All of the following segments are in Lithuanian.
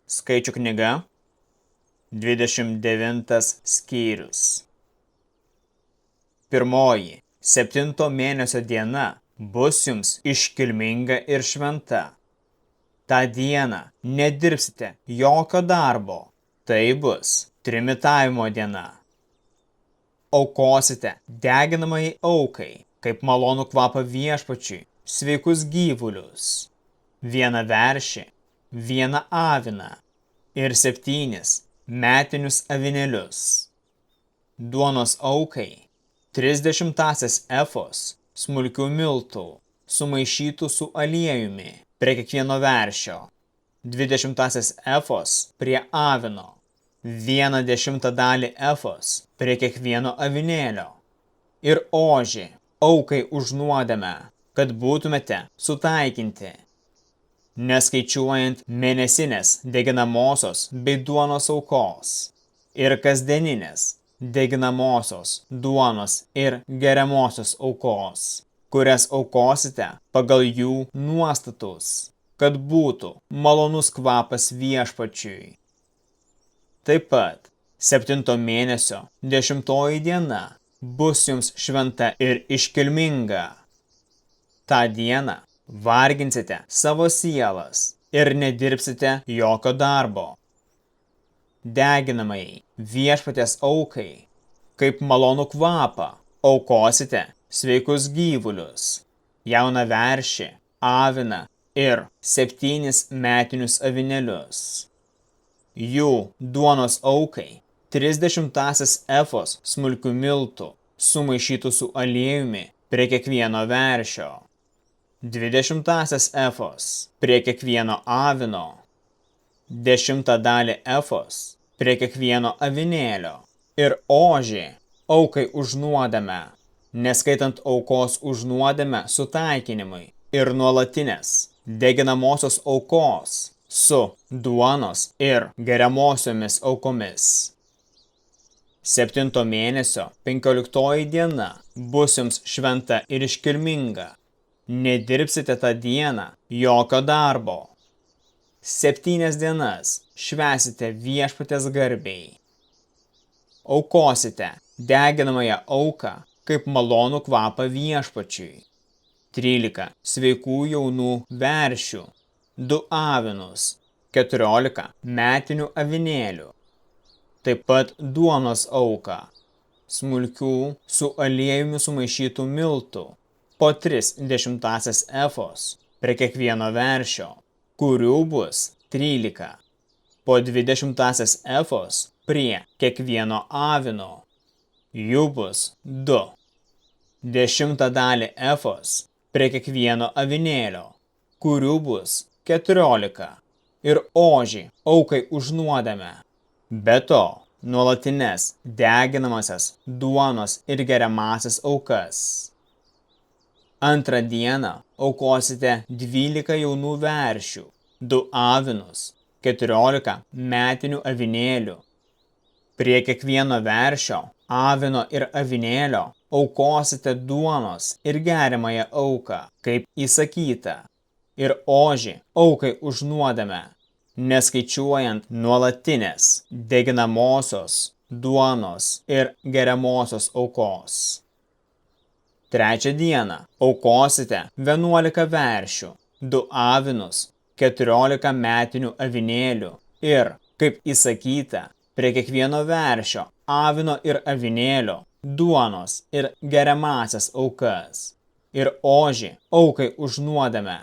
Skaičių knyga, 29 skyrius. Pirmoji, 7 mėnesio diena bus jums iškilminga ir šventa. Ta dieną nedirbsite jokio darbo, tai bus trimitavimo diena. Aukosite deginamai aukai, kaip malonų kvapą viešpačiui, sveikus gyvulius, vieną veršį, vieną aviną ir 7 metinius avinėlius. Duonos aukai 30 efos smulkių miltų, sumaišytų su aliejumi prie kiekvieno veršio, 20 efos prie avino, 1/10 dalį efos prie kiekvieno avinėlio ir ožį aukai už nuodėmę, kad būtumėte sutaikinti, neskaičiuojant mėnesinės deginamosios bei duonos aukos ir kasdieninės deginamosios duonos ir geriamosios aukos, kurias aukosite pagal jų nuostatus, kad būtų malonus kvapas viešpačiui. Taip pat 7 mėnesio 10 diena bus jums šventa ir iškilminga. Ta dieną varginsite savo sielas ir nedirbsite jokio darbo. Deginamai viešpaties aukai, kaip malonų kvapą, aukosite sveikus gyvulius, jauną veršį, aviną ir 7 metinius avinėlius. Jų duonos aukai 30 efos smulkių miltų, sumaišytų su aliejumi prie kiekvieno veršio, 20 efos prie kiekvieno avino, 10 dalį efos prie kiekvieno avinėlio ir ožį aukai už nuodėmę, neskaitant aukos už nuodėmę sutaikinimui ir nuolatinės deginamosios aukos su duonos ir geriamosiomis aukomis. 7 mėnesio 15 diena bus jums šventa ir iškilminga. Nedirbsite tą dieną jokio darbo. 7 dienas švęsite viešpaties garbei. Aukosite deginamąją auką kaip malonų kvapą viešpačiui. 13 sveikų jaunų veršių, 2 avinus, 14 metinių avinėlių. Taip pat duonos auką, smulkių su aliejumi sumaišytų miltų, po 3/10 efos prie kiekvieno veršio, kurių bus 13, po 20 efos prie kiekvieno avino, jų bus 2, 10 dalį efos prie kiekvieno avinėlio, kurių bus 14, ir ožį aukai už nuodėmę. Be to, nuolatines deginamasias duonos ir geriamasias aukas. Antrą dieną aukosite 12 jaunų veršių, 2 avinus, 14 metinių avinėlių. Prie kiekvieno veršio, avino ir avinėlio aukosite duonos ir geriamąją auką, kaip įsakyta, ir ožį aukai už nuodėmę, neskaičiuojant nuolatinės deginamosios duonos ir geriamosios aukos. Trečią dieną aukosite 11 veršių, 2 avinus, 14 metinių avinėlių ir, kaip įsakyta, prie kiekvieno veršio, avino ir avinėlio, duonos ir geriamasias aukas, ir ožį aukai už nuodėmę,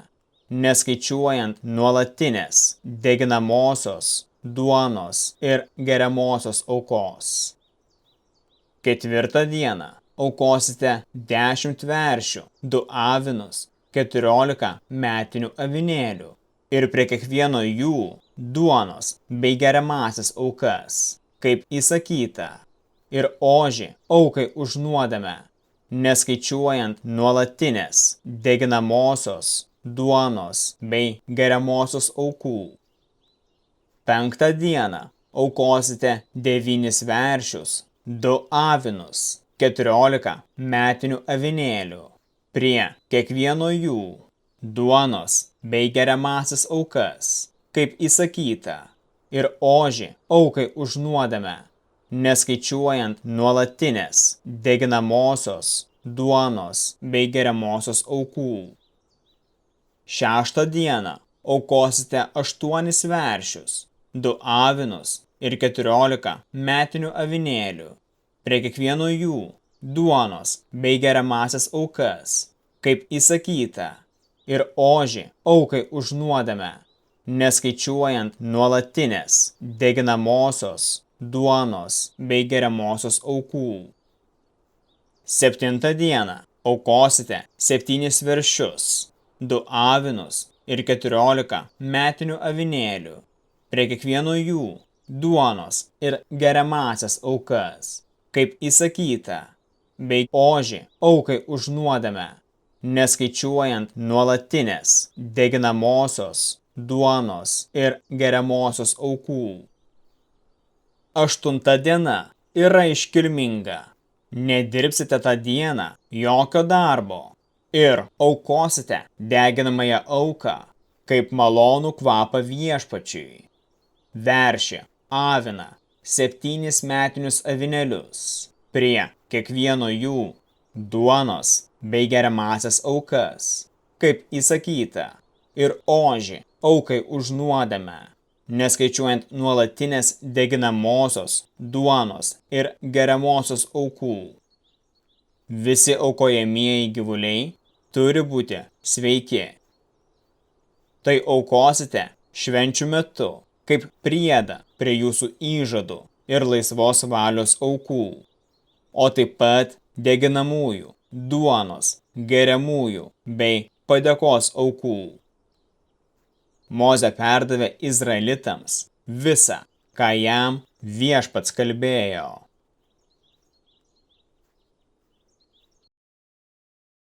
neskaičiuojant nuolatinės deginamosios duonos ir geriamosios aukos. 4 dieną aukosite 10 veršių, 2 avinus, 14 metinių avinėlių ir prie kiekvieno jų duonos bei geriamasias aukas, kaip įsakyta, ir ožį aukai už nuodėmę, neskaičiuojant nuolatinės deginamosios duonos bei geriamosios aukų. 5 dieną aukosite 9 veršius, 2 avinus, 14 metinių avinėlių, prie kiekvieno jų duonos bei geriamasias aukas, kaip įsakyta, ir ožį aukai už nuodėmę, neskaičiuojant nuolatinės deginamosios duonos bei geriamosios aukų. 6 dieną aukosite 8 veršius, 2 avinus ir 14 metinių avinėlių, prie kiekvieno jų duonos bei geriamasias aukas, kaip įsakyta, ir ožį aukai už nuodėmę, neskaičiuojant nuolatinės deginamosios duonos bei geriamosios aukų. 7 dieną aukosite 7 veršius, 2 avinus ir 14 metinių avinėlių, prie kiekvieno jų duonos ir geriamasias aukas, kaip įsakyta, bei ožį aukai už nuodėmę, neskaičiuojant nuolatinės deginamosios duonos ir geriamosios aukų. 8 diena yra iškilminga. Nedirbsite tą dieną jokio darbo ir aukosite deginamąją auką, kaip malonų kvapą viešpačiui. Veršį, aviną, 7 metinius avinėlius, prie kiekvieno jų duonos bei geriamasias aukas, kaip įsakyta, ir ožį aukai už nuodėmę, neskaičiuojant nuolatinės deginamosios duonos ir geriamosios aukų. Visi aukojamieji gyvuliai turi būti sveiki. Tai aukosite švenčių metu, kaip priedą prie jūsų įžadų ir laisvos valios aukų, o taip pat deginamųjų, duonos, geriamųjų bei padėkos aukų. Mozė perdavė Izraelitams visą, ką jam viešpats kalbėjo.